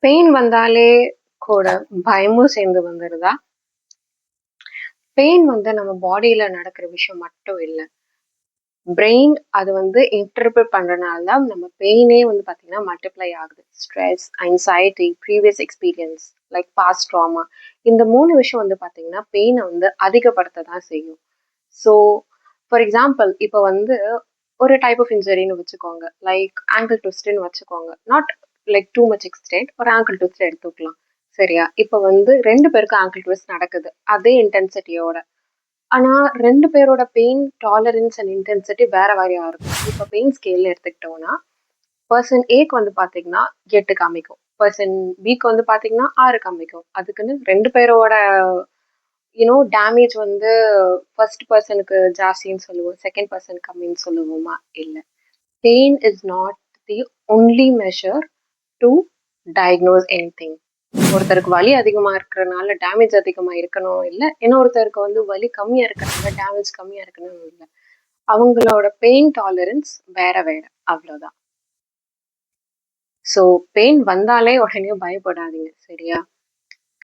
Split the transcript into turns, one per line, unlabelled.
Pain வந்தாலே கூட பயமும் சேர்ந்து வந்துருதா? பெயின் வந்து நம்ம பாடியில நடக்கிற விஷயம் மட்டும் இல்ல. பிரெயின் அது வந்து இன்டர்பிரட் பண்றனால தான் நம்ம பெயினே வந்து பார்த்தீங்கன்னா மல்டிப்ளை ஆகுது. Stress, anxiety, previous experience like past trauma இந்த 3 விஷயம் வந்து பார்த்தீங்கன்னா, பெயின வந்து அதிகப்படுத்த தான் செய்யும். ஸோ, ஃபார் எக்ஸாம்பிள் இப்ப வந்து ஒரு டைப் ஆஃப் இன்ஜுரின்னு வச்சுக்கோங்க. லைக் ஆங்கிள் ட்விஸ்ட்ன்னு வச்சுக்கோங்க. Not like too much extent ஒரு ஆங்கிள் ட்விஸ்ட் எடுத்துக்கலாம். சரியா? இப்ப வந்து 2 பேருக்கும் ஆங்கிள் ட்விஸ்ட் நடக்குது. அதே இன்டென்சிட்டியோட. ஆனா 2 பேரோட பெயின் டாலரன்ஸ் அண்ட் இன்டென்சிட்டி வேற வேறையா இருக்கும். இப்ப பெயின் ஸ்கேல்னு எடுத்துக்கிட்டோம்னா, பெர்சன் ஏக்கு வந்து பார்த்தீங்கன்னா 8 காமிக்கும். பெர்சன் பிக்கு வந்து பார்த்தீங்கன்னா 6 காமிக்கும். அதுக்குன்னு 2 பேரோட டேமேஜ் வந்து ஃபர்ஸ்ட் பெர்சனுக்கு ஜாஸ்தின்னு சொல்லுவோம். செகண்ட் பெர்சன் கம்மின்னு சொல்லுவோமா? இல்ல. Pain is not the only measure to diagnose anything. ஒருத்தருக்கு வலி அதிகமா இருக்கிறனால டேமேஜ் அதிகமா இருக்கணும் இல்ல. இன்னொருத்தருக்கு வந்து வலி கம்மியா இருக்கிறனால டேமேஜ் கம்மியா இருக்கணும் இல்ல. அவங்களோட பெயின் டாலரன்ஸ் வேற வேற. அவ்வளோதான். ஸோ பெயின் வந்தாலே உடனே பயப்படாதீங்க. சரியா?